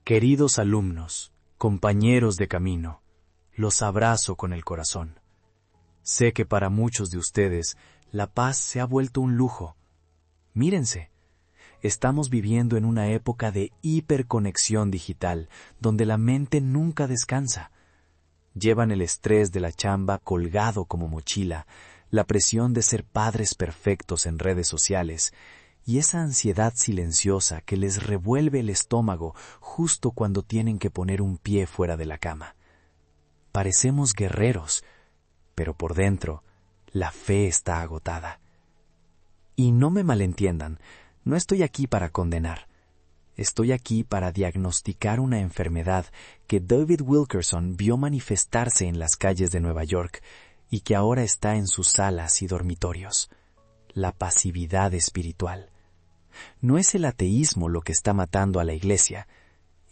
Queridos alumnos, compañeros de camino, los abrazo con el corazón. Sé que para muchos de ustedes la paz se ha vuelto un lujo. Mírense, estamos viviendo en una época de hiperconexión digital, donde la mente nunca descansa. Llevan el estrés de la chamba colgado como mochila, la presión de ser padres perfectos en redes sociales, y esa ansiedad silenciosa que les revuelve el estómago justo cuando tienen que poner un pie fuera de la cama. Parecemos guerreros, pero por dentro, la fe está agotada. Y no me malentiendan, no estoy aquí para condenar. Estoy aquí para diagnosticar una enfermedad que David Wilkerson vio manifestarse en las calles de Nueva York y que ahora está en sus salas y dormitorios: la pasividad espiritual. No es el ateísmo lo que está matando a la iglesia,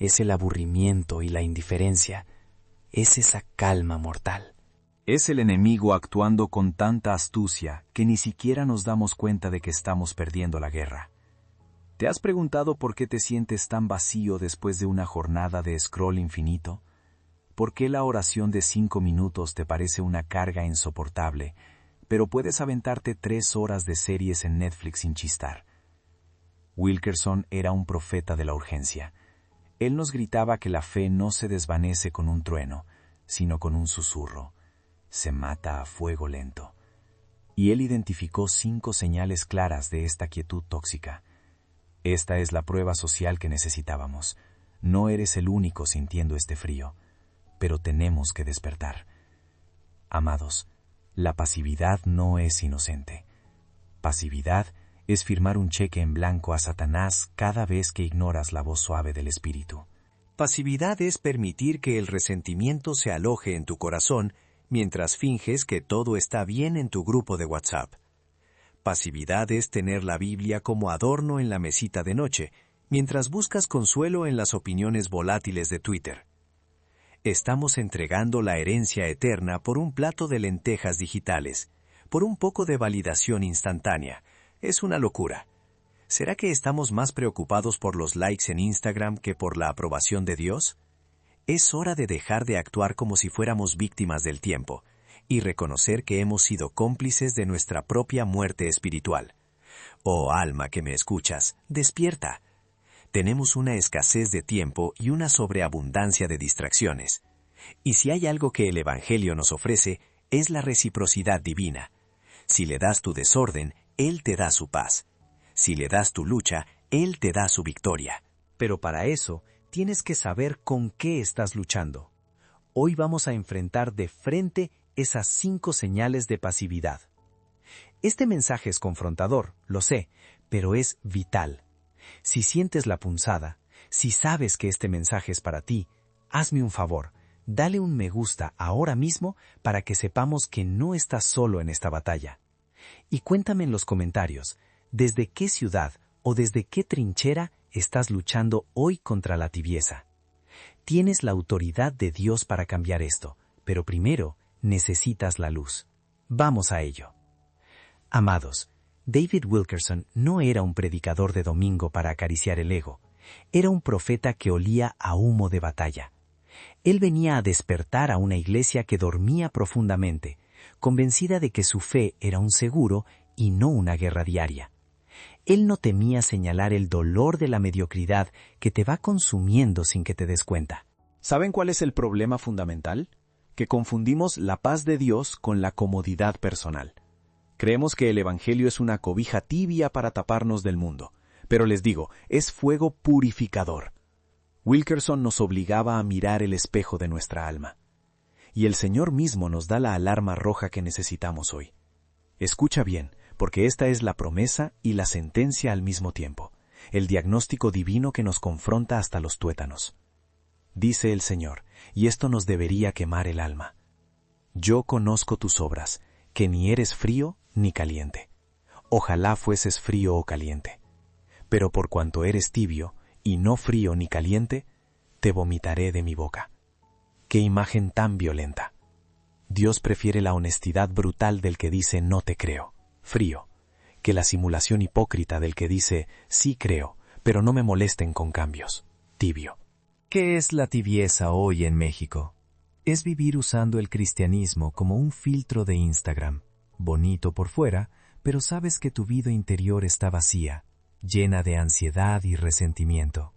es el aburrimiento y la indiferencia, es esa calma mortal. Es el enemigo actuando con tanta astucia que ni siquiera nos damos cuenta de que estamos perdiendo la guerra. ¿Te has preguntado por qué te sientes tan vacío después de una jornada de scroll infinito? ¿Por qué la oración de 5 minutos te parece una carga insoportable, pero puedes aventarte 3 horas de series en Netflix sin chistar? Wilkerson era un profeta de la urgencia. Él nos gritaba que la fe no se desvanece con un trueno, sino con un susurro. Se mata a fuego lento. Y él identificó 5 señales claras de esta quietud tóxica. Esta es la prueba social que necesitábamos. No eres el único sintiendo este frío, pero tenemos que despertar. Amados, la pasividad no es inocente. Pasividad es firmar un cheque en blanco a Satanás cada vez que ignoras la voz suave del Espíritu. Pasividad es permitir que el resentimiento se aloje en tu corazón mientras finges que todo está bien en tu grupo de WhatsApp. Pasividad es tener la Biblia como adorno en la mesita de noche, mientras buscas consuelo en las opiniones volátiles de Twitter. Estamos entregando la herencia eterna por un plato de lentejas digitales, por un poco de validación instantánea. Es una locura. ¿Será que estamos más preocupados por los likes en Instagram que por la aprobación de Dios? Es hora de dejar de actuar como si fuéramos víctimas del tiempo y reconocer que hemos sido cómplices de nuestra propia muerte espiritual. Oh alma que me escuchas, despierta. Tenemos una escasez de tiempo y una sobreabundancia de distracciones. Y si hay algo que el Evangelio nos ofrece, es la reciprocidad divina. Si le das tu desorden, Él te da su paz. Si le das tu lucha, Él te da su victoria. Pero para eso, tienes que saber con qué estás luchando. Hoy vamos a enfrentar de frente esas 5 señales de pasividad. Este mensaje es confrontador, lo sé, pero es vital. Si sientes la punzada, si sabes que este mensaje es para ti, hazme un favor, dale un me gusta ahora mismo para que sepamos que no estás solo en esta batalla. Y cuéntame en los comentarios, ¿desde qué ciudad o desde qué trinchera estás luchando hoy contra la tibieza? Tienes la autoridad de Dios para cambiar esto, pero primero necesitas la luz. Vamos a ello. Amados, David Wilkerson no era un predicador de domingo para acariciar el ego. Era un profeta que olía a humo de batalla. Él venía a despertar a una iglesia que dormía profundamente, convencida de que su fe era un seguro y no una guerra diaria. Él no temía señalar el dolor de la mediocridad que te va consumiendo sin que te des cuenta. ¿Saben cuál es el problema fundamental? Que confundimos la paz de Dios con la comodidad personal. Creemos que el Evangelio es una cobija tibia para taparnos del mundo, pero les digo, es fuego purificador. Wilkerson nos obligaba a mirar el espejo de nuestra alma. Y el Señor mismo nos da la alarma roja que necesitamos hoy. Escucha bien, porque esta es la promesa y la sentencia al mismo tiempo, el diagnóstico divino que nos confronta hasta los tuétanos. Dice el Señor, y esto nos debería quemar el alma: yo conozco tus obras, que ni eres frío ni caliente. Ojalá fueses frío o caliente. Pero por cuanto eres tibio, y no frío ni caliente, te vomitaré de mi boca. ¡Qué imagen tan violenta! Dios prefiere la honestidad brutal del que dice no te creo, frío, que la simulación hipócrita del que dice sí creo, pero no me molesten con cambios, tibio. ¿Qué es la tibieza hoy en México? Es vivir usando el cristianismo como un filtro de Instagram, bonito por fuera, pero sabes que tu vida interior está vacía, llena de ansiedad y resentimiento.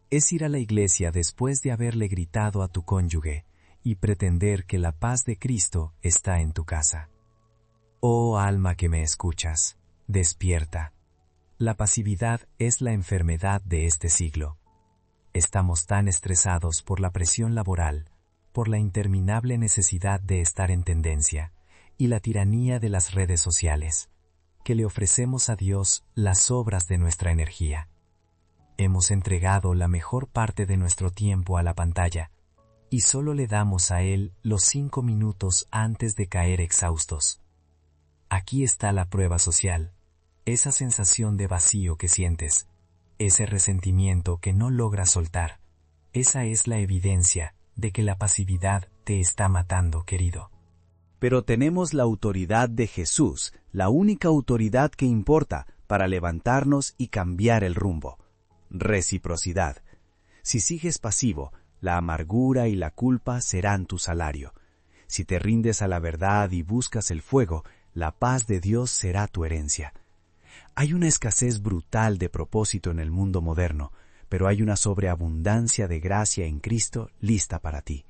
Es ir a la iglesia después de haberle gritado a tu cónyuge y pretender que la paz de Cristo está en tu casa. Oh alma que me escuchas, despierta. La pasividad es la enfermedad de este siglo. Estamos tan estresados por la presión laboral, por la interminable necesidad de estar en tendencia y la tiranía de las redes sociales, que le ofrecemos a Dios las obras de nuestra energía. Hemos entregado la mejor parte de nuestro tiempo a la pantalla y solo le damos a Él los 5 minutos antes de caer exhaustos. Aquí está la prueba social, esa sensación de vacío que sientes, ese resentimiento que no logras soltar. Esa es la evidencia de que la pasividad te está matando, querido. Pero tenemos la autoridad de Jesús, la única autoridad que importa para levantarnos y cambiar el rumbo. Reciprocidad. Si sigues pasivo, la amargura y la culpa serán tu salario. Si te rindes a la verdad y buscas el fuego, la paz de Dios será tu herencia. Hay una escasez brutal de propósito en el mundo moderno, pero hay una sobreabundancia de gracia en Cristo lista para ti.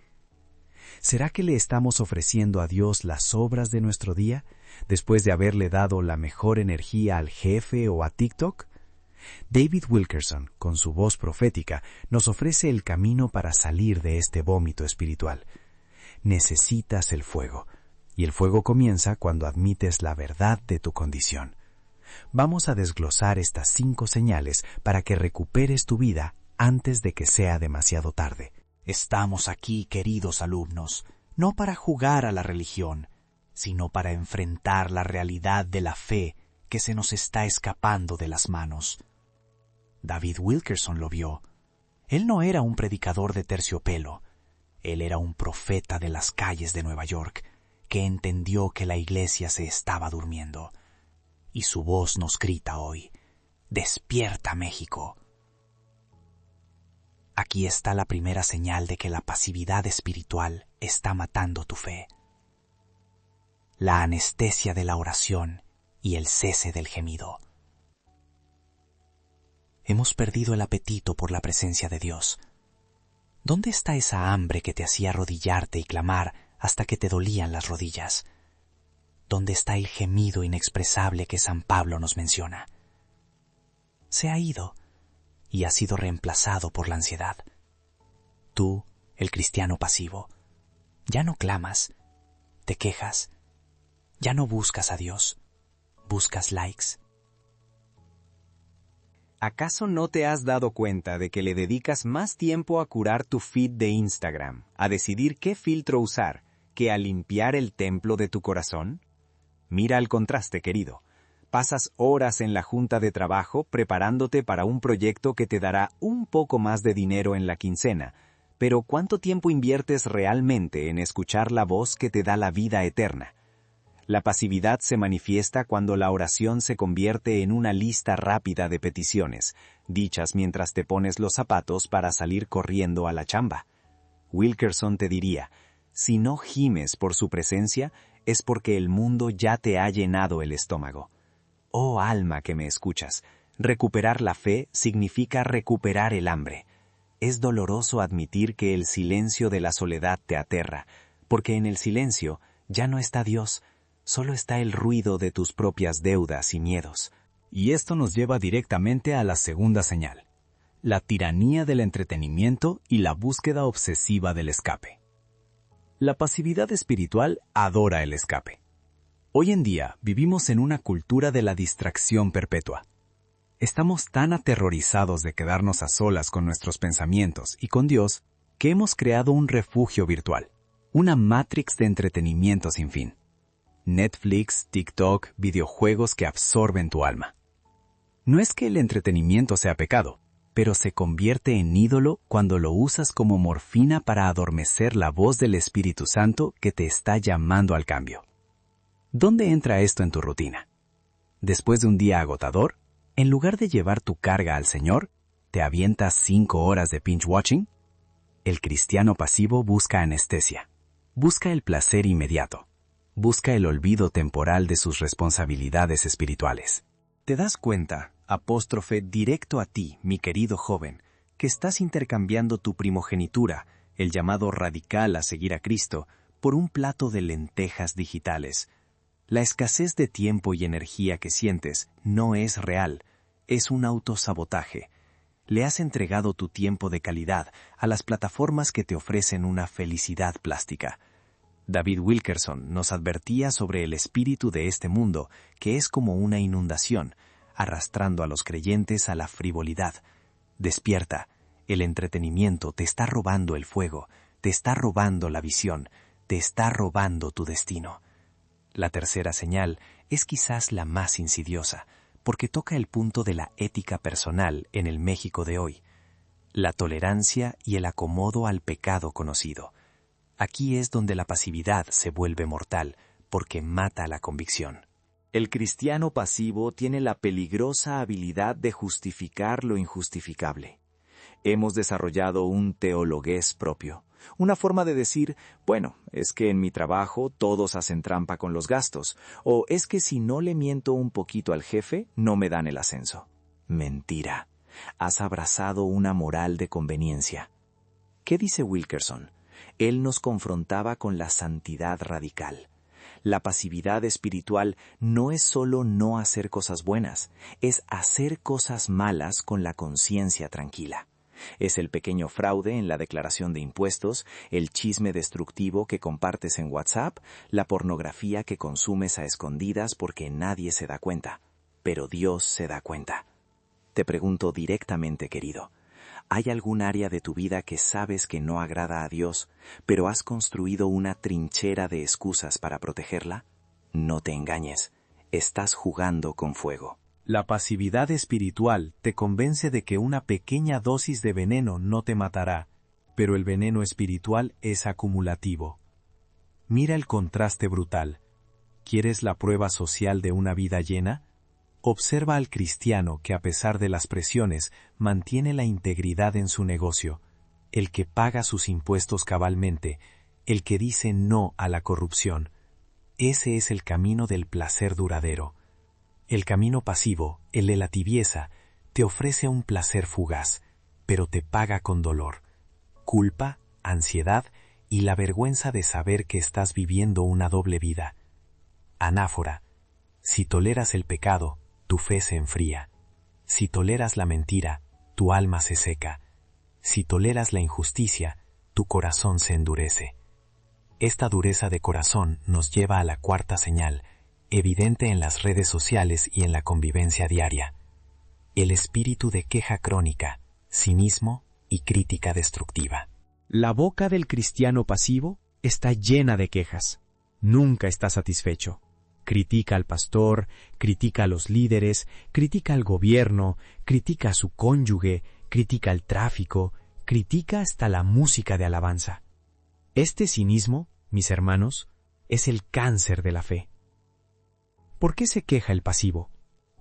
¿Será que le estamos ofreciendo a Dios las obras de nuestro día, después de haberle dado la mejor energía al jefe o a TikTok? David Wilkerson, con su voz profética, nos ofrece el camino para salir de este vómito espiritual. Necesitas el fuego, y el fuego comienza cuando admites la verdad de tu condición. Vamos a desglosar estas 5 señales para que recuperes tu vida antes de que sea demasiado tarde. Estamos aquí, queridos alumnos, no para jugar a la religión, sino para enfrentar la realidad de la fe que se nos está escapando de las manos. David Wilkerson lo vio. Él no era un predicador de terciopelo. Él era un profeta de las calles de Nueva York, que entendió que la iglesia se estaba durmiendo. Y su voz nos grita hoy: ¡Despierta, México! Aquí está la primera señal de que la pasividad espiritual está matando tu fe. La anestesia de la oración y el cese del gemido. Hemos perdido el apetito por la presencia de Dios. ¿Dónde está esa hambre que te hacía arrodillarte y clamar hasta que te dolían las rodillas? ¿Dónde está el gemido inexpresable que San Pablo nos menciona? Se ha ido y ha sido reemplazado por la ansiedad. Tú, el cristiano pasivo, ya no clamas, te quejas, ya no buscas a Dios, buscas likes. ¿Acaso no te has dado cuenta de que le dedicas más tiempo a curar tu feed de Instagram, a decidir qué filtro usar, que a limpiar el templo de tu corazón? Mira el contraste, querido. Pasas horas en la junta de trabajo preparándote para un proyecto que te dará un poco más de dinero en la quincena, pero ¿cuánto tiempo inviertes realmente en escuchar la voz que te da la vida eterna? La pasividad se manifiesta cuando la oración se convierte en una lista rápida de peticiones, dichas mientras te pones los zapatos para salir corriendo a la chamba. Wilkerson te diría: si no gimes por su presencia, es porque el mundo ya te ha llenado el estómago. Oh alma que me escuchas, recuperar la fe significa recuperar el hambre. Es doloroso admitir que el silencio de la soledad te aterra, porque en el silencio ya no está Dios, solo está el ruido de tus propias deudas y miedos. Y esto nos lleva directamente a la segunda señal: la tiranía del entretenimiento y la búsqueda obsesiva del escape. La pasividad espiritual adora el escape. Hoy en día vivimos en una cultura de la distracción perpetua. Estamos tan aterrorizados de quedarnos a solas con nuestros pensamientos y con Dios que hemos creado un refugio virtual, una matrix de entretenimiento sin fin. Netflix, TikTok, videojuegos que absorben tu alma. No es que el entretenimiento sea pecado, pero se convierte en ídolo cuando lo usas como morfina para adormecer la voz del Espíritu Santo que te está llamando al cambio. ¿Dónde entra esto en tu rutina? Después de un día agotador, en lugar de llevar tu carga al Señor, ¿te avientas 5 horas de binge watching? El cristiano pasivo busca anestesia. Busca el placer inmediato. Busca el olvido temporal de sus responsabilidades espirituales. ¿Te das cuenta, apóstrofe directo a ti, mi querido joven, que estás intercambiando tu primogenitura, el llamado radical a seguir a Cristo, por un plato de lentejas digitales? La escasez de tiempo y energía que sientes no es real, es un autosabotaje. Le has entregado tu tiempo de calidad a las plataformas que te ofrecen una felicidad plástica. David Wilkerson nos advertía sobre el espíritu de este mundo, que es como una inundación, arrastrando a los creyentes a la frivolidad. Despierta, el entretenimiento te está robando el fuego, te está robando la visión, te está robando tu destino. La tercera señal es quizás la más insidiosa, porque toca el punto de la ética personal en el México de hoy. La tolerancia y el acomodo al pecado conocido. Aquí es donde la pasividad se vuelve mortal, porque mata la convicción. El cristiano pasivo tiene la peligrosa habilidad de justificar lo injustificable. Hemos desarrollado un teologués propio, una forma de decir, bueno, es que en mi trabajo todos hacen trampa con los gastos, o es que si no le miento un poquito al jefe, no me dan el ascenso. Mentira. Has abrazado una moral de conveniencia. ¿Qué dice Wilkerson? Él nos confrontaba con la santidad radical. La pasividad espiritual no es solo no hacer cosas buenas, es hacer cosas malas con la conciencia tranquila. Es el pequeño fraude en la declaración de impuestos, el chisme destructivo que compartes en WhatsApp, la pornografía que consumes a escondidas porque nadie se da cuenta, pero Dios se da cuenta. Te pregunto directamente, querido, ¿hay algún área de tu vida que sabes que no agrada a Dios, pero has construido una trinchera de excusas para protegerla? No te engañes, estás jugando con fuego. La pasividad espiritual te convence de que una pequeña dosis de veneno no te matará, pero el veneno espiritual es acumulativo. Mira el contraste brutal. ¿Quieres la prueba social de una vida llena? Observa al cristiano que a pesar de las presiones mantiene la integridad en su negocio, el que paga sus impuestos cabalmente, el que dice no a la corrupción. Ese es el camino del placer duradero. El camino pasivo, el de la tibieza, te ofrece un placer fugaz, pero te paga con dolor, culpa, ansiedad y la vergüenza de saber que estás viviendo una doble vida. Anáfora: si toleras el pecado, tu fe se enfría. Si toleras la mentira, tu alma se seca. Si toleras la injusticia, tu corazón se endurece. Esta dureza de corazón nos lleva a la cuarta señal, evidente en las redes sociales y en la convivencia diaria. El espíritu de queja crónica, cinismo y crítica destructiva. La boca del cristiano pasivo está llena de quejas. Nunca está satisfecho. Critica al pastor, critica a los líderes, critica al gobierno, critica a su cónyuge, critica el tráfico, critica hasta la música de alabanza. Este cinismo, mis hermanos, es el cáncer de la fe. ¿Por qué se queja el pasivo?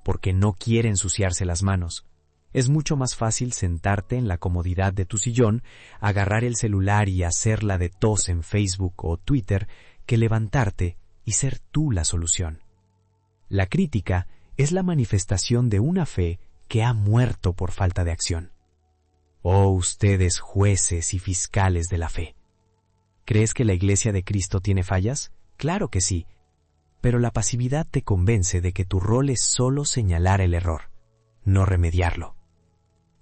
Porque no quiere ensuciarse las manos. Es mucho más fácil sentarte en la comodidad de tu sillón, agarrar el celular y hacerla de tos en Facebook o Twitter, que levantarte y ser tú la solución. La crítica es la manifestación de una fe que ha muerto por falta de acción. Oh, ustedes jueces y fiscales de la fe. ¿Crees que la Iglesia de Cristo tiene fallas? Claro que sí. Pero la pasividad te convence de que tu rol es solo señalar el error, no remediarlo.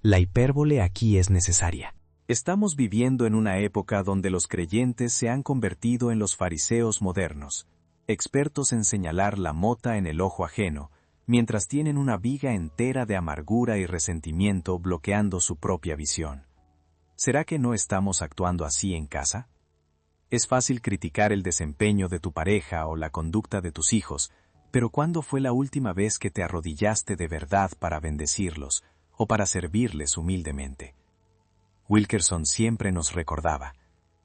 La hipérbole aquí es necesaria. Estamos viviendo en una época donde los creyentes se han convertido en los fariseos modernos, expertos en señalar la mota en el ojo ajeno, mientras tienen una viga entera de amargura y resentimiento bloqueando su propia visión. ¿Será que no estamos actuando así en casa? Es fácil criticar el desempeño de tu pareja o la conducta de tus hijos, pero ¿cuándo fue la última vez que te arrodillaste de verdad para bendecirlos o para servirles humildemente? Wilkerson siempre nos recordaba,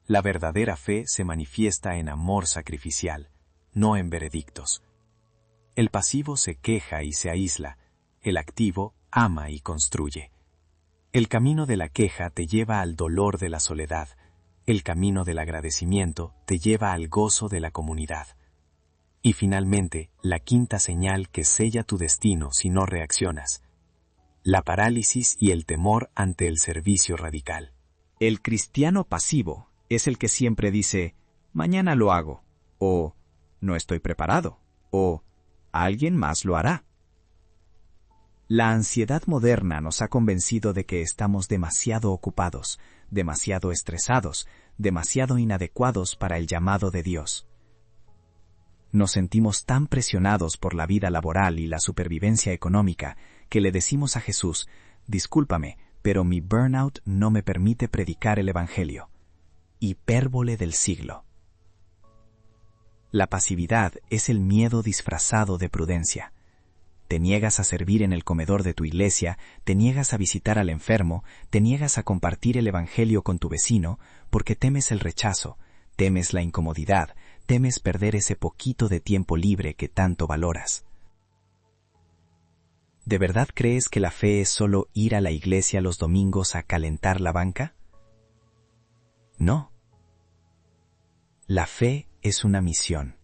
la verdadera fe se manifiesta en amor sacrificial, no en veredictos. El pasivo se queja y se aísla, el activo ama y construye. El camino de la queja te lleva al dolor de la soledad. El camino del agradecimiento te lleva al gozo de la comunidad. Y finalmente, la quinta señal que sella tu destino si no reaccionas: la parálisis y el temor ante el servicio radical. El cristiano pasivo es el que siempre dice, mañana lo hago, o no estoy preparado, o alguien más lo hará. La ansiedad moderna nos ha convencido de que estamos demasiado ocupados, demasiado estresados, demasiado inadecuados para el llamado de Dios. Nos sentimos tan presionados por la vida laboral y la supervivencia económica que le decimos a Jesús, discúlpame, pero mi burnout no me permite predicar el Evangelio. Hipérbole del siglo. La pasividad es el miedo disfrazado de prudencia. Te niegas a servir en el comedor de tu iglesia, te niegas a visitar al enfermo, te niegas a compartir el Evangelio con tu vecino, porque temes el rechazo, temes la incomodidad, temes perder ese poquito de tiempo libre que tanto valoras. ¿De verdad crees que la fe es solo ir a la iglesia los domingos a calentar la banca? No. La fe es una misión,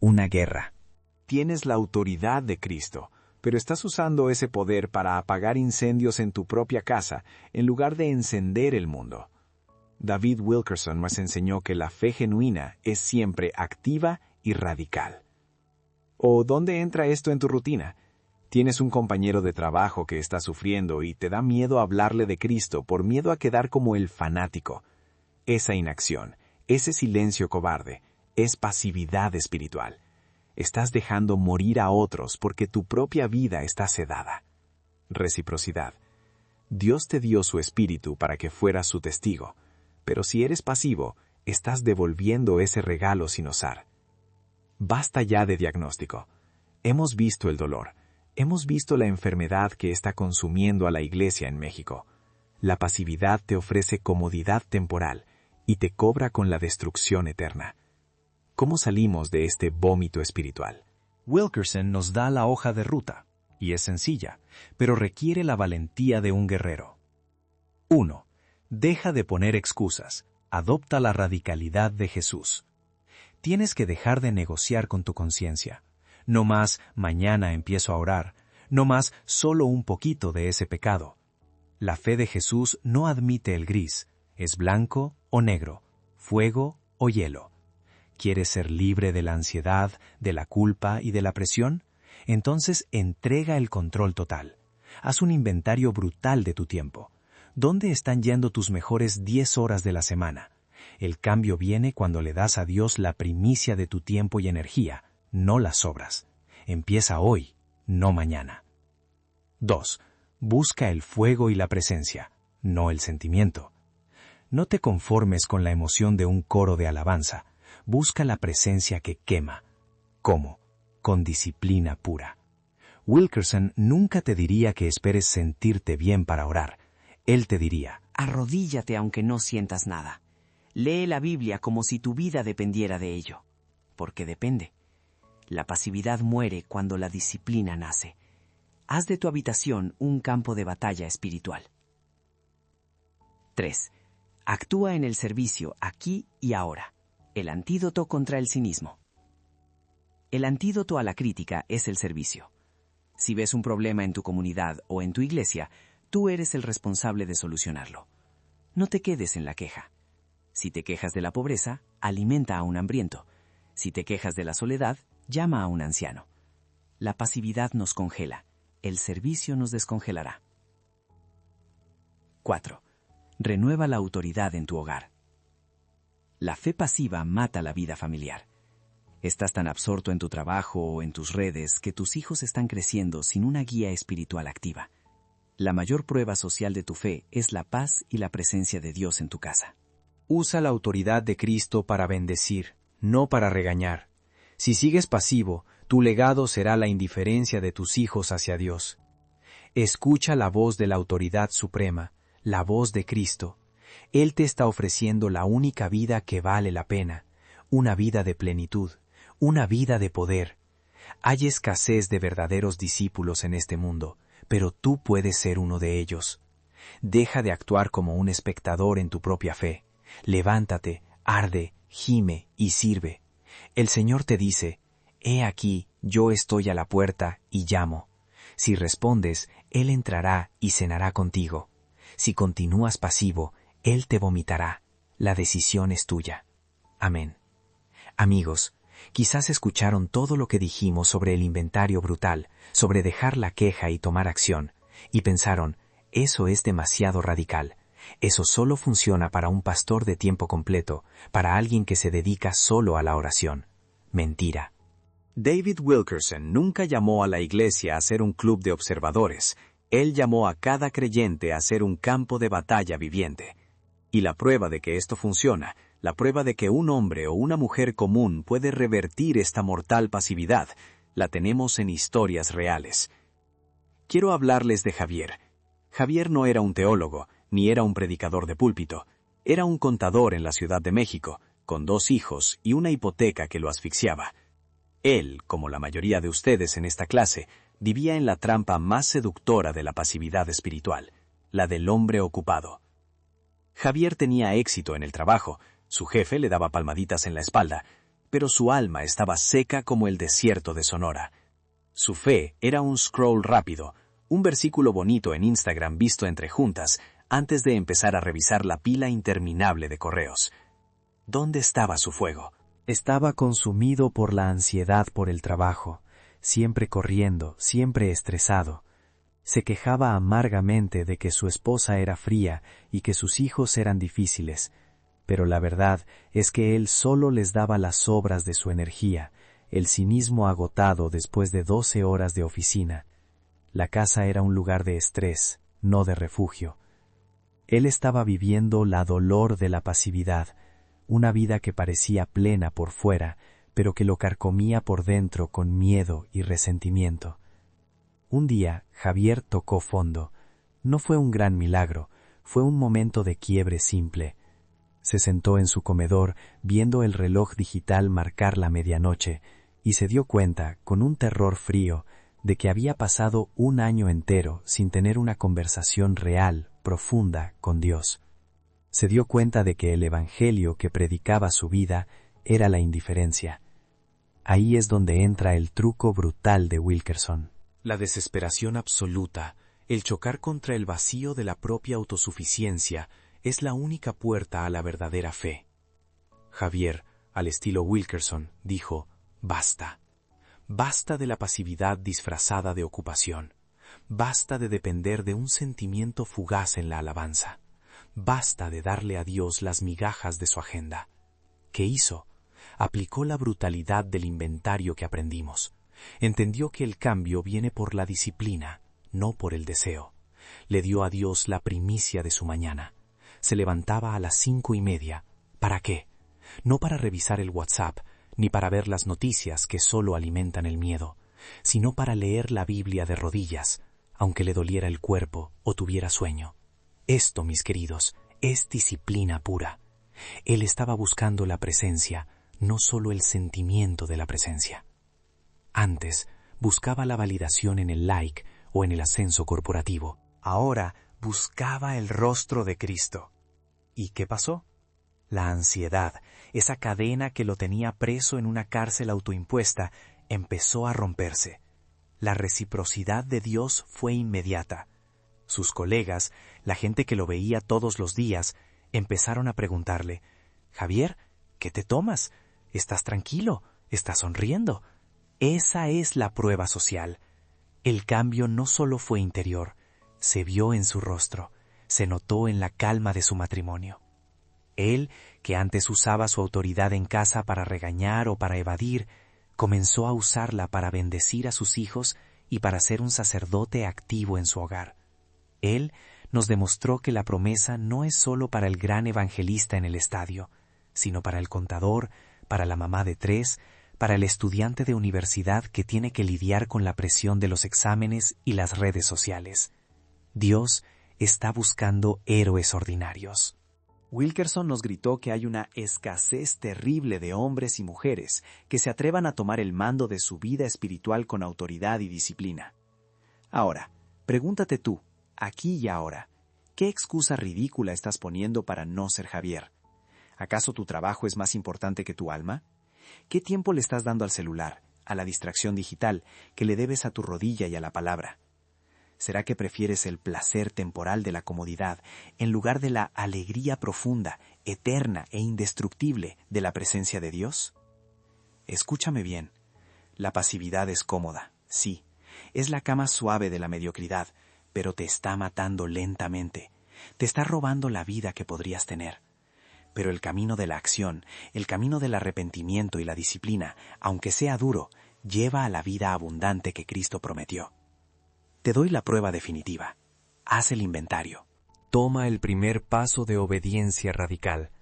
una guerra. Tienes la autoridad de Cristo, pero estás usando ese poder para apagar incendios en tu propia casa en lugar de encender el mundo. David Wilkerson nos enseñó que la fe genuina es siempre activa y radical. ¿O dónde entra esto en tu rutina? Tienes un compañero de trabajo que está sufriendo y te da miedo hablarle de Cristo por miedo a quedar como el fanático. Esa inacción, ese silencio cobarde, es pasividad espiritual. Estás dejando morir a otros porque tu propia vida está sedada. Reciprocidad. Dios te dio su espíritu para que fueras su testigo, pero si eres pasivo, estás devolviendo ese regalo sin osar. Basta ya de diagnóstico. Hemos visto el dolor. Hemos visto la enfermedad que está consumiendo a la iglesia en México. La pasividad te ofrece comodidad temporal y te cobra con la destrucción eterna. ¿Cómo salimos de este vómito espiritual? Wilkerson nos da la hoja de ruta, y es sencilla, pero requiere la valentía de un guerrero. 1. Deja de poner excusas. Adopta la radicalidad de Jesús. Tienes que dejar de negociar con tu conciencia. No más mañana empiezo a orar. No más solo un poquito de ese pecado. La fe de Jesús no admite el gris. Es blanco o negro, fuego o hielo. ¿Quieres ser libre de la ansiedad, de la culpa y de la presión? Entonces entrega el control total. Haz un inventario brutal de tu tiempo. ¿Dónde están yendo tus mejores 10 horas de la semana? El cambio viene cuando le das a Dios la primicia de tu tiempo y energía, no las sobras. Empieza hoy, no mañana. 2. Busca el fuego y la presencia, no el sentimiento. No te conformes con la emoción de un coro de alabanza. Busca la presencia que quema. ¿Cómo? Con disciplina pura. Wilkerson nunca te diría que esperes sentirte bien para orar. Él te diría: arrodíllate aunque no sientas nada. Lee la Biblia como si tu vida dependiera de ello. Porque depende. La pasividad muere cuando la disciplina nace. Haz de tu habitación un campo de batalla espiritual. 3. Actúa en el servicio aquí y ahora. El antídoto contra el cinismo. El antídoto a la crítica es el servicio. Si ves un problema en tu comunidad o en tu iglesia, tú eres el responsable de solucionarlo. No te quedes en la queja. Si te quejas de la pobreza, alimenta a un hambriento. Si te quejas de la soledad, llama a un anciano. La pasividad nos congela. El servicio nos descongelará. 4. Renueva la autoridad en tu hogar. La fe pasiva mata la vida familiar. Estás tan absorto en tu trabajo o en tus redes que tus hijos están creciendo sin una guía espiritual activa. La mayor prueba social de tu fe es la paz y la presencia de Dios en tu casa. Usa la autoridad de Cristo para bendecir, no para regañar. Si sigues pasivo, tu legado será la indiferencia de tus hijos hacia Dios. Escucha la voz de la autoridad suprema, la voz de Cristo. Él te está ofreciendo la única vida que vale la pena, una vida de plenitud, una vida de poder. Hay escasez de verdaderos discípulos en este mundo, pero tú puedes ser uno de ellos. Deja de actuar como un espectador en tu propia fe. Levántate, arde, gime y sirve. El Señor te dice, «He aquí, yo estoy a la puerta y llamo». Si respondes, Él entrará y cenará contigo. Si continúas pasivo, Él te vomitará. La decisión es tuya. Amén. Amigos, quizás escucharon todo lo que dijimos sobre el inventario brutal, sobre dejar la queja y tomar acción, y pensaron, eso es demasiado radical. Eso solo funciona para un pastor de tiempo completo, para alguien que se dedica solo a la oración. Mentira. David Wilkerson nunca llamó a la iglesia a ser un club de observadores. Él llamó a cada creyente a ser un campo de batalla viviente. Y la prueba de que esto funciona, la prueba de que un hombre o una mujer común puede revertir esta mortal pasividad, la tenemos en historias reales. Quiero hablarles de Javier. Javier no era un teólogo, ni era un predicador de púlpito. Era un contador en la Ciudad de México, con 2 hijos y una hipoteca que lo asfixiaba. Él, como la mayoría de ustedes en esta clase, vivía en la trampa más seductora de la pasividad espiritual, la del hombre ocupado. Javier tenía éxito en el trabajo, su jefe le daba palmaditas en la espalda, pero su alma estaba seca como el desierto de Sonora. Su fe era un scroll rápido, un versículo bonito en Instagram visto entre juntas, antes de empezar a revisar la pila interminable de correos. ¿Dónde estaba su fuego? Estaba consumido por la ansiedad por el trabajo, siempre corriendo, siempre estresado. Se quejaba amargamente de que su esposa era fría y que sus hijos eran difíciles, pero la verdad es que él solo les daba las sobras de su energía, el cinismo agotado después de 12 horas de oficina. La casa era un lugar de estrés, no de refugio. Él estaba viviendo la dolor de la pasividad, una vida que parecía plena por fuera, pero que lo carcomía por dentro con miedo y resentimiento. Un día, Javier tocó fondo. No fue un gran milagro, fue un momento de quiebre simple. Se sentó en su comedor, viendo el reloj digital marcar la medianoche, y se dio cuenta, con un terror frío, de que había pasado un año entero sin tener una conversación real, profunda, con Dios. Se dio cuenta de que el evangelio que predicaba su vida era la indiferencia. Ahí es donde entra el truco brutal de Wilkerson. La desesperación absoluta, el chocar contra el vacío de la propia autosuficiencia, es la única puerta a la verdadera fe. Javier, al estilo Wilkerson, dijo, basta. Basta de la pasividad disfrazada de ocupación. Basta de depender de un sentimiento fugaz en la alabanza. Basta de darle a Dios las migajas de su agenda. ¿Qué hizo? Aplicó la brutalidad del inventario que aprendimos. Entendió que el cambio viene por la disciplina, no por el deseo. Le dio a Dios la primicia de su mañana. Se levantaba a las 5:30. ¿Para qué? No para revisar el WhatsApp, ni para ver las noticias que solo alimentan el miedo, sino para leer la Biblia de rodillas, aunque le doliera el cuerpo o tuviera sueño. Esto, mis queridos, es disciplina pura. Él estaba buscando la presencia, no solo el sentimiento de la presencia. Antes, buscaba la validación en el like o en el ascenso corporativo. Ahora, buscaba el rostro de Cristo. ¿Y qué pasó? La ansiedad, esa cadena que lo tenía preso en una cárcel autoimpuesta, empezó a romperse. La reciprocidad de Dios fue inmediata. Sus colegas, la gente que lo veía todos los días, empezaron a preguntarle, «Javier, ¿qué te tomas? ¿Estás tranquilo? ¿Estás sonriendo?» Esa es la prueba social. El cambio no solo fue interior, se vio en su rostro, se notó en la calma de su matrimonio. Él, que antes usaba su autoridad en casa para regañar o para evadir, comenzó a usarla para bendecir a sus hijos y para ser un sacerdote activo en su hogar. Él nos demostró que la promesa no es solo para el gran evangelista en el estadio, sino para el contador, para la mamá de 3, para el estudiante de universidad que tiene que lidiar con la presión de los exámenes y las redes sociales. Dios está buscando héroes ordinarios. Wilkerson nos gritó que hay una escasez terrible de hombres y mujeres que se atrevan a tomar el mando de su vida espiritual con autoridad y disciplina. Ahora, pregúntate tú, aquí y ahora, ¿Qué excusa ridícula estás poniendo para no ser Javier? ¿Acaso tu trabajo es más importante que tu alma? ¿Qué tiempo le estás dando al celular, a la distracción digital, que le debes a tu rodilla y a la palabra? ¿Será que prefieres el placer temporal de la comodidad en lugar de la alegría profunda, eterna e indestructible de la presencia de Dios? Escúchame bien. La pasividad es cómoda, sí. Es la cama suave de la mediocridad, pero te está matando lentamente. Te está robando la vida que podrías tener. Pero el camino de la acción, el camino del arrepentimiento y la disciplina, aunque sea duro, lleva a la vida abundante que Cristo prometió. Te doy la prueba definitiva. Haz el inventario. Toma el primer paso de obediencia radical.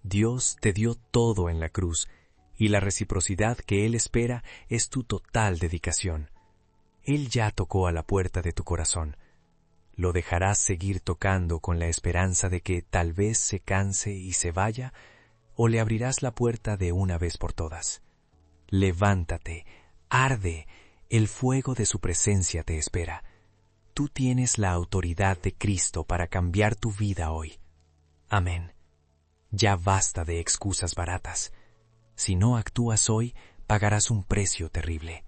Dios te dio todo en la cruz, y la reciprocidad que Él espera es tu total dedicación. Él ya tocó a la puerta de tu corazón. ¿Lo dejarás seguir tocando con la esperanza de que tal vez se canse y se vaya, o le abrirás la puerta de una vez por todas? Levántate, arde, el fuego de su presencia te espera. Tú tienes la autoridad de Cristo para cambiar tu vida hoy. Amén. Ya basta de excusas baratas. Si no actúas hoy, pagarás un precio terrible.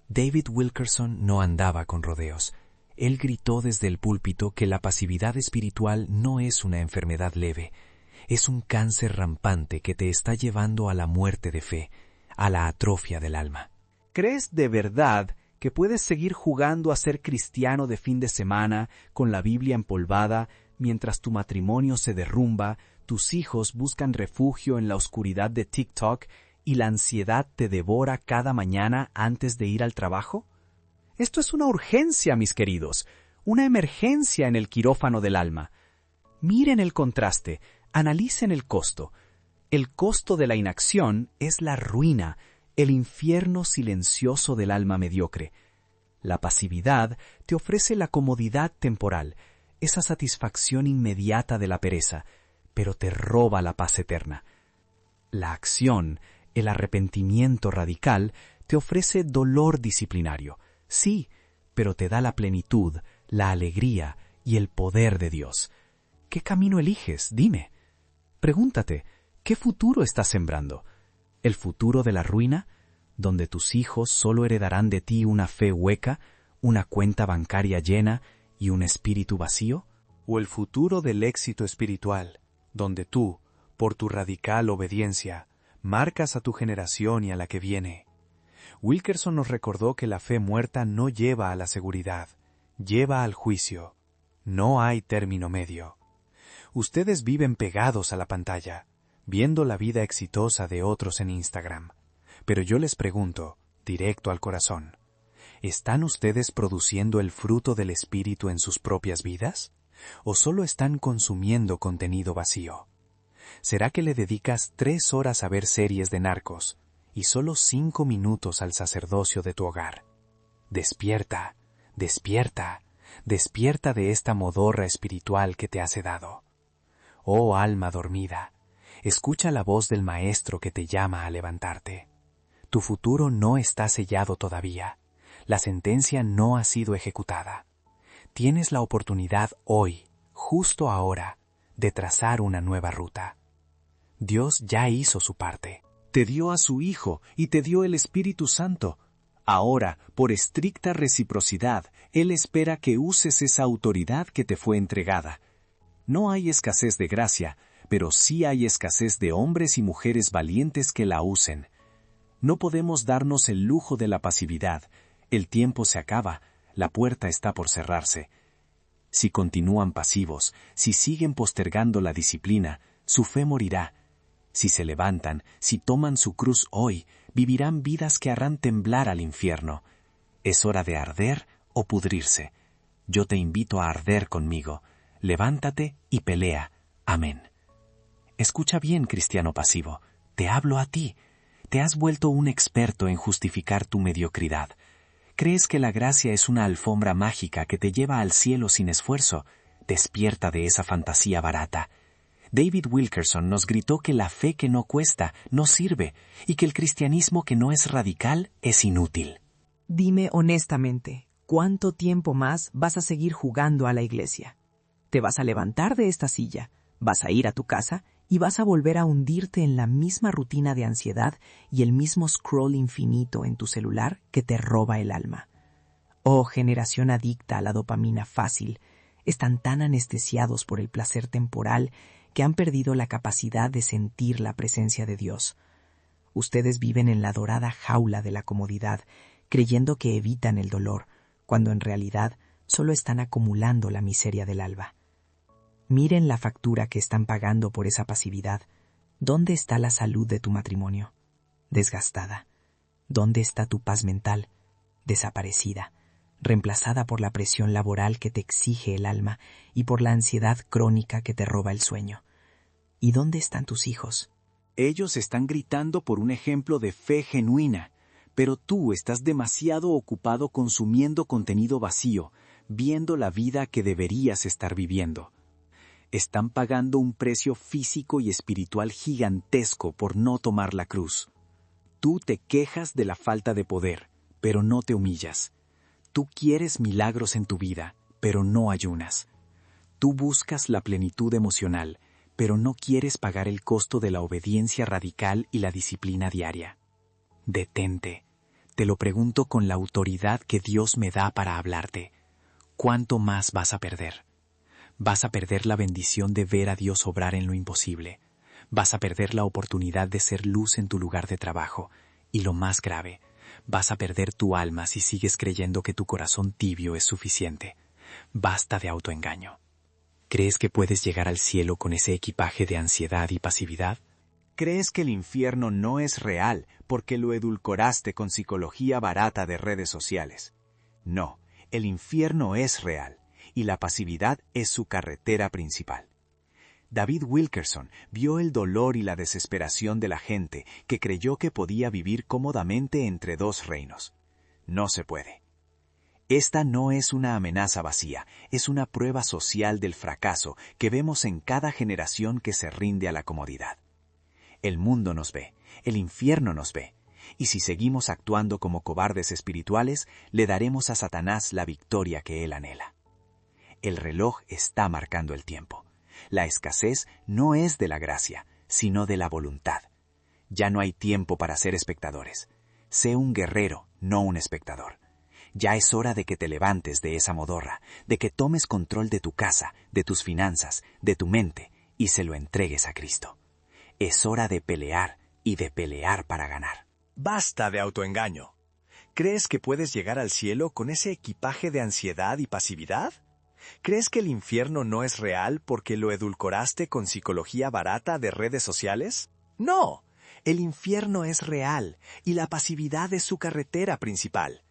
David Wilkerson no andaba con rodeos. Él gritó desde el púlpito que la pasividad espiritual no es una enfermedad leve, es un cáncer rampante que te está llevando a la muerte de fe, a la atrofia del alma. ¿Crees de verdad que puedes seguir jugando a ser cristiano de fin de semana con la Biblia empolvada mientras tu matrimonio se derrumba, tus hijos buscan refugio en la oscuridad de TikTok y la ansiedad te devora cada mañana antes de ir al trabajo? Esto es una urgencia, mis queridos, una emergencia en el quirófano del alma. Miren el contraste, analicen el costo. El costo de la inacción es la ruina, el infierno silencioso del alma mediocre. La pasividad te ofrece la comodidad temporal, esa satisfacción inmediata de la pereza, pero te roba la paz eterna. La acción, el arrepentimiento radical, te ofrece dolor disciplinario. Sí, pero te da la plenitud, la alegría y el poder de Dios. ¿Qué camino eliges? Dime. Pregúntate, ¿qué futuro estás sembrando? ¿El futuro de la ruina, donde tus hijos solo heredarán de ti una fe hueca, una cuenta bancaria llena y un espíritu vacío? ¿O el futuro del éxito espiritual, donde tú, por tu radical obediencia, marcas a tu generación y a la que viene? Wilkerson nos recordó que la fe muerta no lleva a la seguridad, lleva al juicio. No hay término medio. Ustedes viven pegados a la pantalla, viendo la vida exitosa de otros en Instagram. Pero yo les pregunto, directo al corazón, ¿están ustedes produciendo el fruto del Espíritu en sus propias vidas? ¿O solo están consumiendo contenido vacío? ¿Será que le dedicas 3 horas a ver series de narcos y solo 5 minutos al sacerdocio de tu hogar? Despierta, despierta, despierta de esta modorra espiritual que te has dado. Oh alma dormida, escucha la voz del Maestro que te llama a levantarte. Tu futuro no está sellado todavía. La sentencia no ha sido ejecutada. Tienes la oportunidad hoy, justo ahora, de trazar una nueva ruta. Dios ya hizo su parte. Te dio a su Hijo y te dio el Espíritu Santo. Ahora, por estricta reciprocidad, Él espera que uses esa autoridad que te fue entregada. No hay escasez de gracia, pero sí hay escasez de hombres y mujeres valientes que la usen. No podemos darnos el lujo de la pasividad. El tiempo se acaba, la puerta está por cerrarse. Si continúan pasivos, si siguen postergando la disciplina, su fe morirá. Si se levantan, si toman su cruz hoy, vivirán vidas que harán temblar al infierno. Es hora de arder o pudrirse. Yo te invito a arder conmigo. Levántate y pelea. Amén. Escucha bien, cristiano pasivo. Te hablo a ti. Te has vuelto un experto en justificar tu mediocridad. ¿Crees que la gracia es una alfombra mágica que te lleva al cielo sin esfuerzo? Despierta de esa fantasía barata. David Wilkerson nos gritó que la fe que no cuesta no sirve y que el cristianismo que no es radical es inútil. Dime honestamente, ¿cuánto tiempo más vas a seguir jugando a la iglesia? Te vas a levantar de esta silla, vas a ir a tu casa y vas a volver a hundirte en la misma rutina de ansiedad y el mismo scroll infinito en tu celular que te roba el alma. Oh, generación adicta a la dopamina fácil, están tan anestesiados por el placer temporal que han perdido la capacidad de sentir la presencia de Dios. Ustedes viven en la dorada jaula de la comodidad, creyendo que evitan el dolor, cuando en realidad solo están acumulando la miseria del alba. Miren la factura que están pagando por esa pasividad. ¿Dónde está la salud de tu matrimonio? Desgastada. ¿Dónde está tu paz mental? Desaparecida, reemplazada por la presión laboral que te exige el alma y por la ansiedad crónica que te roba el sueño. ¿Y dónde están tus hijos? Ellos están gritando por un ejemplo de fe genuina, pero tú estás demasiado ocupado consumiendo contenido vacío, viendo la vida que deberías estar viviendo. Están pagando un precio físico y espiritual gigantesco por no tomar la cruz. Tú te quejas de la falta de poder, pero no te humillas. Tú quieres milagros en tu vida, pero no ayunas. Tú buscas la plenitud emocional, pero no quieres pagar el costo de la obediencia radical y la disciplina diaria. Detente. Te lo pregunto con la autoridad que Dios me da para hablarte. ¿Cuánto más vas a perder? Vas a perder la bendición de ver a Dios obrar en lo imposible. Vas a perder la oportunidad de ser luz en tu lugar de trabajo. Y lo más grave, vas a perder tu alma si sigues creyendo que tu corazón tibio es suficiente. Basta de autoengaño. ¿Crees que puedes llegar al cielo con ese equipaje de ansiedad y pasividad? ¿Crees que el infierno no es real porque lo edulcoraste con psicología barata de redes sociales? No, el infierno es real. Y la pasividad es su carretera principal. David Wilkerson vio el dolor y la desesperación de la gente que creyó que podía vivir cómodamente entre dos reinos. No se puede. Esta no es una amenaza vacía, es una prueba social del fracaso que vemos en cada generación que se rinde a la comodidad. El mundo nos ve, el infierno nos ve, y si seguimos actuando como cobardes espirituales, le daremos a Satanás la victoria que él anhela. El reloj está marcando el tiempo. La escasez no es de la gracia, sino de la voluntad. Ya no hay tiempo para ser espectadores. Sé un guerrero, no un espectador. Ya es hora de que te levantes de esa modorra, de que tomes control de tu casa, de tus finanzas, de tu mente, y se lo entregues a Cristo. Es hora de pelear y de pelear para ganar. Basta de autoengaño. ¿Crees que puedes llegar al cielo con ese equipaje de ansiedad y pasividad? ¿Crees que el infierno no es real porque lo edulcoraste con psicología barata de redes sociales? No, el infierno es real y la pasividad es su carretera principal.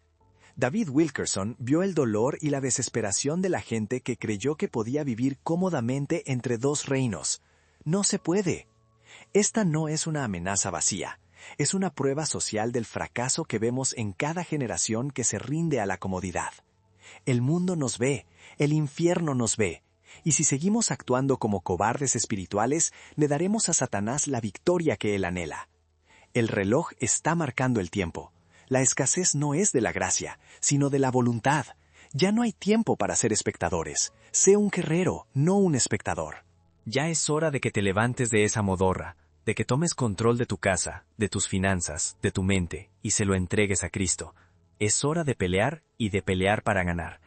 David Wilkerson vio el dolor y la desesperación de la gente que creyó que podía vivir cómodamente entre dos reinos. No se puede. Esta no es una amenaza vacía, es una prueba social del fracaso que vemos en cada generación que se rinde a la comodidad. El mundo nos ve, el infierno nos ve, y si seguimos actuando como cobardes espirituales, le daremos a Satanás la victoria que él anhela. El reloj está marcando el tiempo. La escasez no es de la gracia, sino de la voluntad. Ya no hay tiempo para ser espectadores. Sé un guerrero, no un espectador. Ya es hora de que te levantes de esa modorra, de que tomes control de tu casa, de tus finanzas, de tu mente, y se lo entregues a Cristo. Es hora de pelear y de pelear para ganar.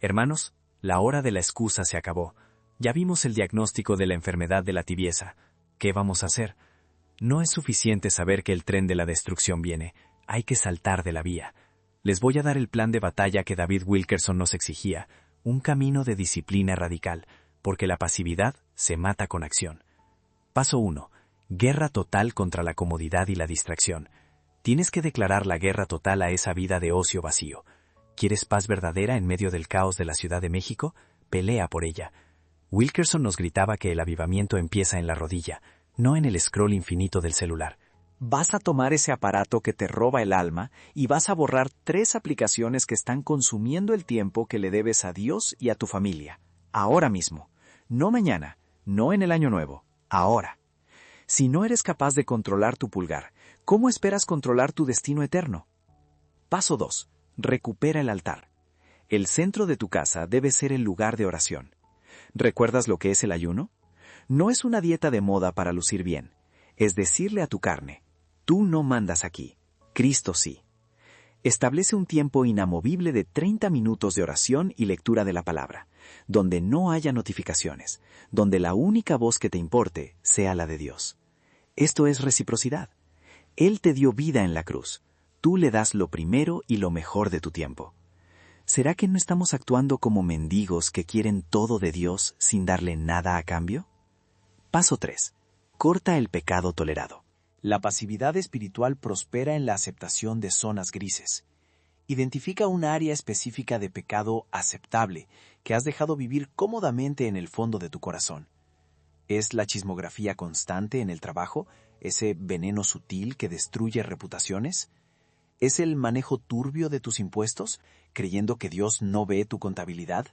Hermanos, la hora de la excusa se acabó. Ya vimos el diagnóstico de la enfermedad de la tibieza. ¿Qué vamos a hacer? No es suficiente saber que el tren de la destrucción viene. Hay que saltar de la vía. Les voy a dar el plan de batalla que David Wilkerson nos exigía, un camino de disciplina radical, porque la pasividad se mata con acción. Paso 1. Guerra total contra la comodidad y la distracción. Tienes que declarar la guerra total a esa vida de ocio vacío. ¿Quieres paz verdadera en medio del caos de la Ciudad de México? Pelea por ella. Wilkerson nos gritaba que el avivamiento empieza en la rodilla, no en el scroll infinito del celular. Vas a tomar ese aparato que te roba el alma y vas a borrar 3 aplicaciones que están consumiendo el tiempo que le debes a Dios y a tu familia. Ahora mismo. No mañana, no en el año nuevo. Ahora. Si no eres capaz de controlar tu pulgar, ¿cómo esperas controlar tu destino eterno? Paso 2. Recupera el altar. El centro de tu casa debe ser el lugar de oración. ¿Recuerdas lo que es el ayuno? No es una dieta de moda para lucir bien. Es decirle a tu carne, tú no mandas aquí, Cristo sí. Establece un tiempo inamovible de 30 minutos de oración y lectura de la palabra, donde no haya notificaciones, donde la única voz que te importe sea la de Dios. Esto es reciprocidad. Él te dio vida en la cruz. Tú le das lo primero y lo mejor de tu tiempo. ¿Será que no estamos actuando como mendigos que quieren todo de Dios sin darle nada a cambio? Paso 3. Corta el pecado tolerado. La pasividad espiritual prospera en la aceptación de zonas grises. Identifica un área específica de pecado aceptable que has dejado vivir cómodamente en el fondo de tu corazón. ¿Es la chismografía constante en el trabajo, ese veneno sutil que destruye reputaciones? ¿Es el manejo turbio de tus impuestos, creyendo que Dios no ve tu contabilidad?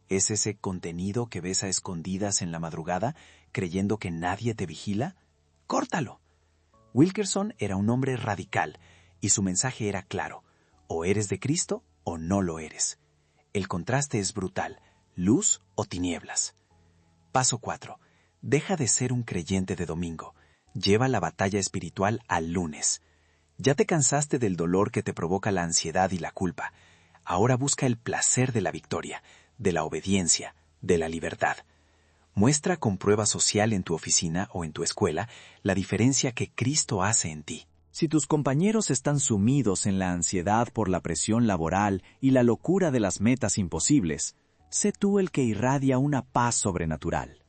¿Es ese contenido que ves a escondidas en la madrugada, creyendo que nadie te vigila? ¡Córtalo! Wilkerson era un hombre radical, y su mensaje era claro: o eres de Cristo o no lo eres. El contraste es brutal: luz o tinieblas. Paso 4. Deja de ser un creyente de domingo. Lleva la batalla espiritual al lunes. Ya te cansaste del dolor que te provoca la ansiedad y la culpa. Ahora busca el placer de la victoria, de la obediencia, de la libertad. Muestra con prueba social en tu oficina o en tu escuela la diferencia que Cristo hace en ti. Si tus compañeros están sumidos en la ansiedad por la presión laboral y la locura de las metas imposibles, sé tú el que irradia una paz sobrenatural.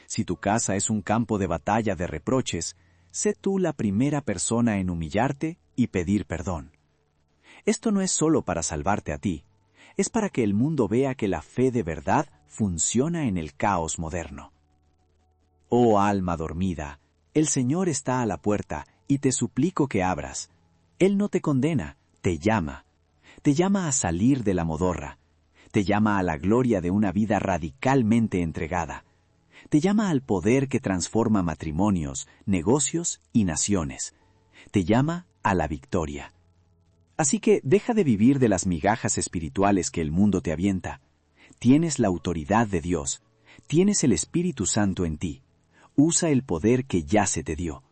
Si tu casa es un campo de batalla de reproches, sé tú la primera persona en humillarte y pedir perdón. Esto no es solo para salvarte a ti, es para que el mundo vea que la fe de verdad funciona en el caos moderno. Oh alma dormida, el Señor está a la puerta y te suplico que abras. Él no te condena, te llama. Te llama a salir de la modorra. Te llama a la gloria de una vida radicalmente entregada. Te llama al poder que transforma matrimonios, negocios y naciones. Te llama a la victoria. Así que deja de vivir de las migajas espirituales que el mundo te avienta. Tienes la autoridad de Dios. Tienes el Espíritu Santo en ti. Usa el poder que ya se te dio.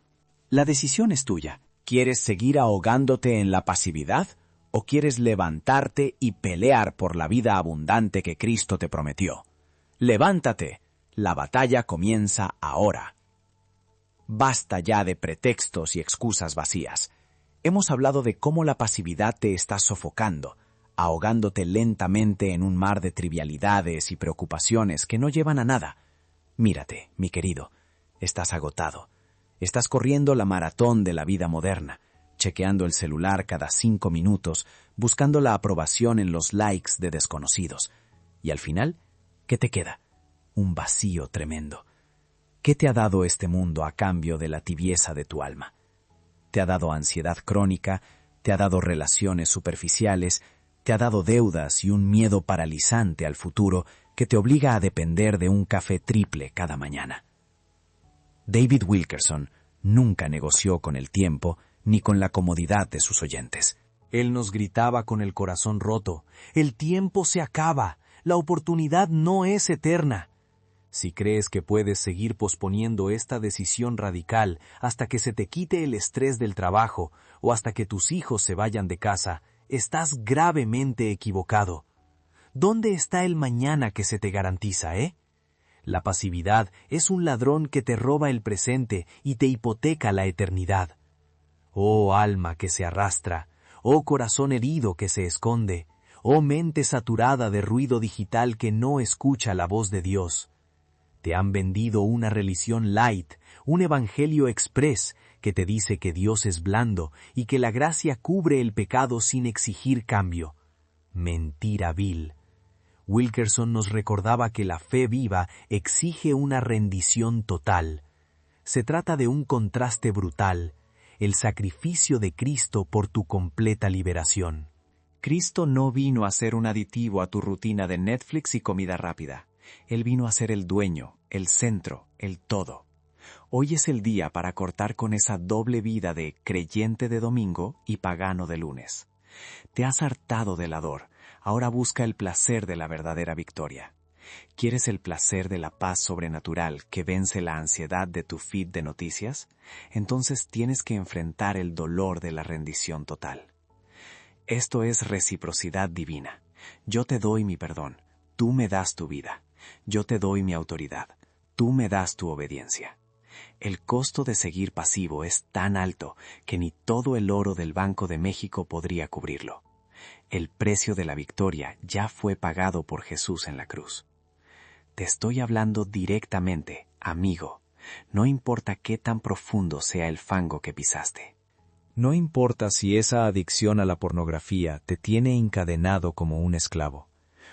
La decisión es tuya. ¿Quieres seguir ahogándote en la pasividad o quieres levantarte y pelear por la vida abundante que Cristo te prometió? Levántate. La batalla comienza ahora. Basta ya de pretextos y excusas vacías. Hemos hablado de cómo la pasividad te está sofocando, ahogándote lentamente en un mar de trivialidades y preocupaciones que no llevan a nada. Mírate, mi querido, estás agotado. Estás corriendo la maratón de la vida moderna, chequeando el celular cada 5 minutos, buscando la aprobación en los likes de desconocidos. Y al final, ¿qué te queda? Un vacío tremendo. ¿Qué te ha dado este mundo a cambio de la tibieza de tu alma? Te ha dado ansiedad crónica, te ha dado relaciones superficiales, te ha dado deudas y un miedo paralizante al futuro que te obliga a depender de un café triple cada mañana. David Wilkerson nunca negoció con el tiempo ni con la comodidad de sus oyentes. Él nos gritaba con el corazón roto: el tiempo se acaba, la oportunidad no es eterna. Si crees que puedes seguir posponiendo esta decisión radical hasta que se te quite el estrés del trabajo o hasta que tus hijos se vayan de casa, estás gravemente equivocado. ¿Dónde está el mañana que se te garantiza, La pasividad es un ladrón que te roba el presente y te hipoteca la eternidad. Oh alma que se arrastra, oh corazón herido que se esconde, oh mente saturada de ruido digital que no escucha la voz de Dios. Te han vendido una religión light, un evangelio express que te dice que Dios es blando y que la gracia cubre el pecado sin exigir cambio. Mentira vil. Wilkerson nos recordaba que la fe viva exige una rendición total. Se trata de un contraste brutal, el sacrificio de Cristo por tu completa liberación. Cristo no vino a ser un aditivo a tu rutina de Netflix y comida rápida. Él vino a ser el dueño, el centro, el todo. Hoy es el día para cortar con esa doble vida de creyente de domingo y pagano de lunes. Te has hartado del ador, ahora busca el placer de la verdadera victoria. ¿Quieres el placer de la paz sobrenatural que vence la ansiedad de tu feed de noticias? Entonces tienes que enfrentar el dolor de la rendición total. Esto es reciprocidad divina. Yo te doy mi perdón, tú me das tu vida. Yo te doy mi autoridad, tú me das tu obediencia. El costo de seguir pasivo es tan alto que ni todo el oro del Banco de México podría cubrirlo. El precio de la victoria ya fue pagado por Jesús en la cruz. Te estoy hablando directamente, amigo. No importa qué tan profundo sea el fango que pisaste. No importa si esa adicción a la pornografía te tiene encadenado como un esclavo,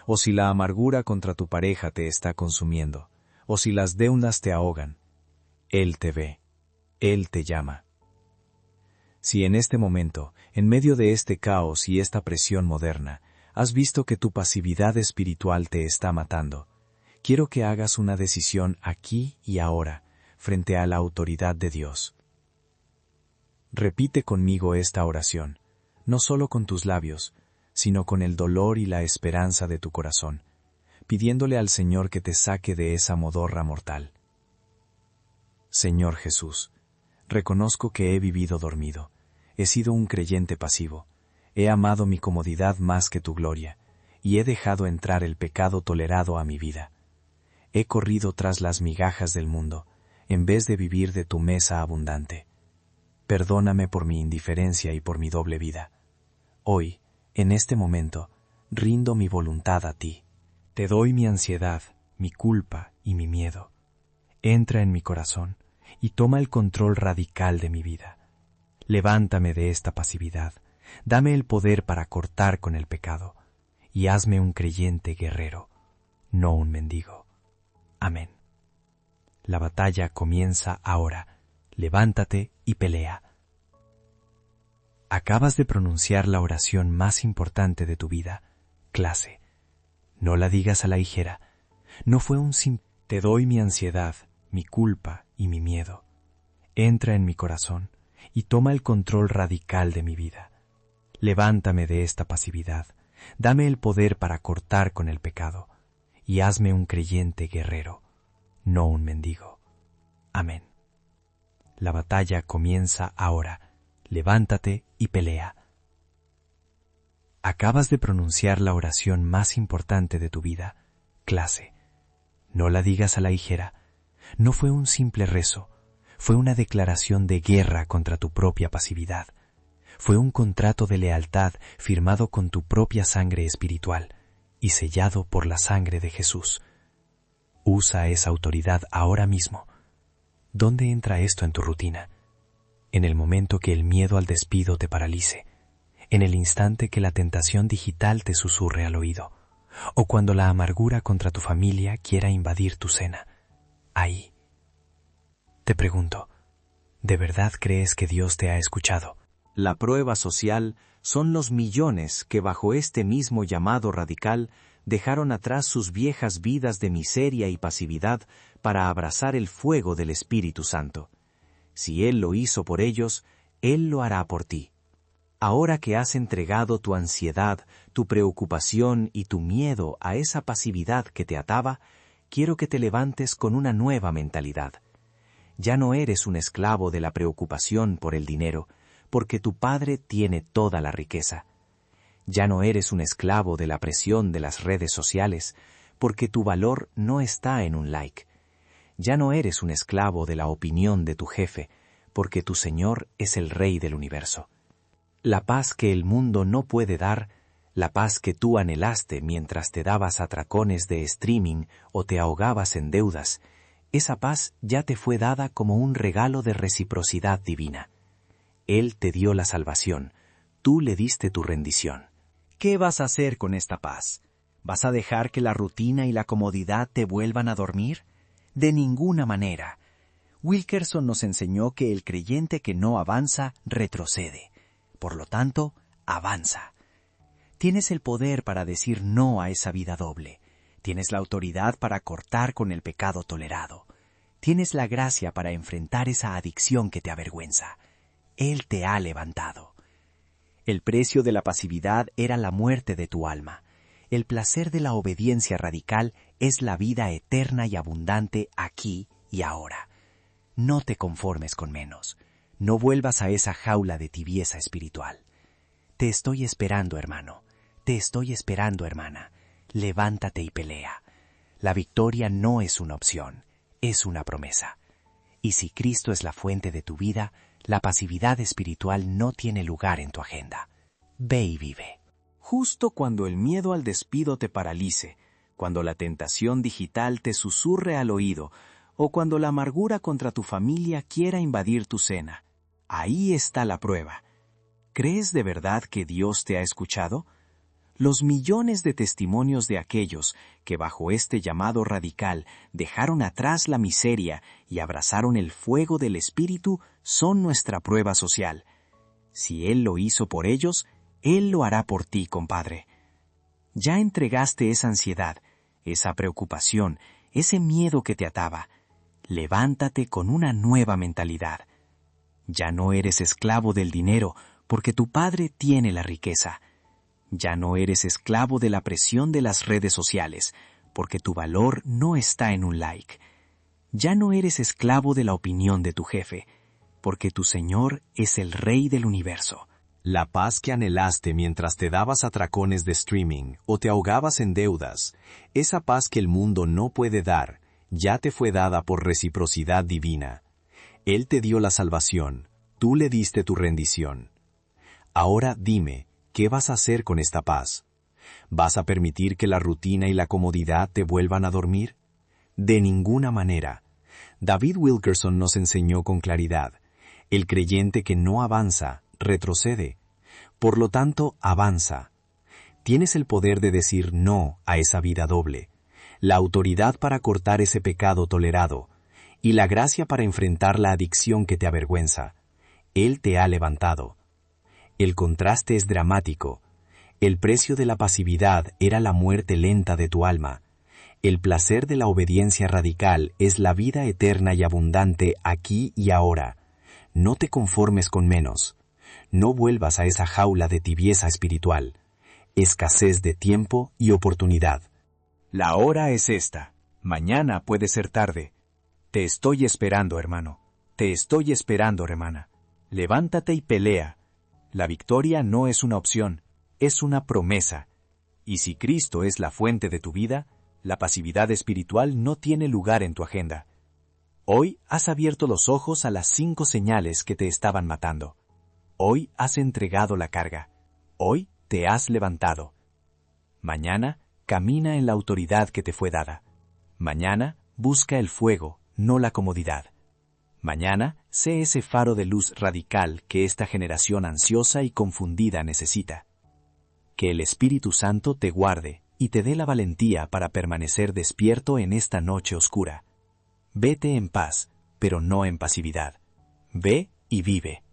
o si la amargura contra tu pareja te está consumiendo, o si las deudas te ahogan. Él te ve, Él te llama. Si en este momento, en medio de este caos y esta presión moderna, has visto que tu pasividad espiritual te está matando, quiero que hagas una decisión aquí y ahora, frente a la autoridad de Dios. Repite conmigo esta oración, no solo con tus labios, sino con el dolor y la esperanza de tu corazón, pidiéndole al Señor que te saque de esa modorra mortal. Señor Jesús, reconozco que he vivido dormido, he sido un creyente pasivo, he amado mi comodidad más que tu gloria, y he dejado entrar el pecado tolerado a mi vida. He corrido tras las migajas del mundo, en vez de vivir de tu mesa abundante. Perdóname por mi indiferencia y por mi doble vida. Hoy, en este momento, rindo mi voluntad a ti. Te doy mi ansiedad, mi culpa y mi miedo. Entra en mi corazón y toma el control radical de mi vida. Levántame de esta pasividad, dame el poder para cortar con el pecado, y hazme un creyente guerrero, no un mendigo. Amén. La batalla comienza ahora. Levántate y pelea. Acabas de pronunciar la oración más importante de tu vida, clase. No la digas a la ligera. No fue un te doy mi ansiedad, mi culpa y mi miedo. Entra en mi corazón y toma el control radical de mi vida. Levántame de esta pasividad, dame el poder para cortar con el pecado, y hazme un creyente guerrero, no un mendigo. Amén. La batalla comienza ahora. Levántate y pelea. Acabas de pronunciar la oración más importante de tu vida, clase. No la digas a la ligera. No fue un simple rezo, fue una declaración de guerra contra tu propia pasividad. Fue un contrato de lealtad firmado con tu propia sangre espiritual y sellado por la sangre de Jesús. Usa esa autoridad ahora mismo. ¿Dónde entra esto en tu rutina? En el momento que el miedo al despido te paralice, en el instante que la tentación digital te susurre al oído, o cuando la amargura contra tu familia quiera invadir tu cena. Ahí. Te pregunto, ¿de verdad crees que Dios te ha escuchado? La prueba social son los millones que bajo este mismo llamado radical dejaron atrás sus viejas vidas de miseria y pasividad para abrazar el fuego del Espíritu Santo. Si Él lo hizo por ellos, Él lo hará por ti. Ahora que has entregado tu ansiedad, tu preocupación y tu miedo a esa pasividad que te ataba, quiero que te levantes con una nueva mentalidad. Ya no eres un esclavo de la preocupación por el dinero, porque tu Padre tiene toda la riqueza. Ya no eres un esclavo de la presión de las redes sociales, porque tu valor no está en un like. Ya no eres un esclavo de la opinión de tu jefe, porque tu Señor es el Rey del universo. La paz que el mundo no puede dar, la paz que tú anhelaste mientras te dabas atracones de streaming o te ahogabas en deudas, esa paz ya te fue dada como un regalo de reciprocidad divina. Él te dio la salvación, tú le diste tu rendición. ¿Qué vas a hacer con esta paz? ¿Vas a dejar que la rutina y la comodidad te vuelvan a dormir? De ninguna manera. Wilkerson nos enseñó que el creyente que no avanza, retrocede. Por lo tanto, avanza. Tienes el poder para decir no a esa vida doble. Tienes la autoridad para cortar con el pecado tolerado. Tienes la gracia para enfrentar esa adicción que te avergüenza. Él te ha levantado. El precio de la pasividad era la muerte de tu alma. El placer de la obediencia radical es la vida eterna y abundante aquí y ahora. No te conformes con menos. No vuelvas a esa jaula de tibieza espiritual. Te estoy esperando, hermano. Te estoy esperando, hermana. Levántate y pelea. La victoria no es una opción, es una promesa. Y si Cristo es la fuente de tu vida, la pasividad espiritual no tiene lugar en tu agenda. Ve y vive. Justo cuando el miedo al despido te paralice, cuando la tentación digital te susurre al oído, o cuando la amargura contra tu familia quiera invadir tu cena, ahí está la prueba. ¿Crees de verdad que Dios te ha escuchado? Los millones de testimonios de aquellos que bajo este llamado radical dejaron atrás la miseria y abrazaron el fuego del Espíritu son nuestra prueba social. Si Él lo hizo por ellos, Él lo hará por ti, compadre. Ya entregaste esa ansiedad, esa preocupación, ese miedo que te ataba. Levántate con una nueva mentalidad. Ya no eres esclavo del dinero, porque tu Padre tiene la riqueza. Ya no eres esclavo de la presión de las redes sociales, porque tu valor no está en un like. Ya no eres esclavo de la opinión de tu jefe, porque tu Señor es el Rey del universo. La paz que anhelaste mientras te dabas atracones de streaming o te ahogabas en deudas, esa paz que el mundo no puede dar, ya te fue dada por reciprocidad divina. Él te dio la salvación, tú le diste tu rendición. Ahora dime, ¿qué vas a hacer con esta paz? ¿Vas a permitir que la rutina y la comodidad te vuelvan a dormir? De ninguna manera. David Wilkerson nos enseñó con claridad, el creyente que no avanza, retrocede. Por lo tanto, avanza. Tienes el poder de decir no a esa vida doble, la autoridad para cortar ese pecado tolerado, y la gracia para enfrentar la adicción que te avergüenza. Él te ha levantado. El contraste es dramático. El precio de la pasividad era la muerte lenta de tu alma. El placer de la obediencia radical es la vida eterna y abundante aquí y ahora. No te conformes con menos. No vuelvas a esa jaula de tibieza espiritual. Escasez de tiempo y oportunidad. La hora es esta. Mañana puede ser tarde. Te estoy esperando, hermano. Te estoy esperando, hermana. Levántate y pelea. La victoria no es una opción, es una promesa. Y si Cristo es la fuente de tu vida, la pasividad espiritual no tiene lugar en tu agenda. Hoy has abierto los ojos a las 5 señales que te estaban matando. Hoy has entregado la carga. Hoy te has levantado. Mañana camina en la autoridad que te fue dada. Mañana busca el fuego, no la comodidad. Mañana sé ese faro de luz radical que esta generación ansiosa y confundida necesita. Que el Espíritu Santo te guarde y te dé la valentía para permanecer despierto en esta noche oscura. Vete en paz, pero no en pasividad. Ve y vive.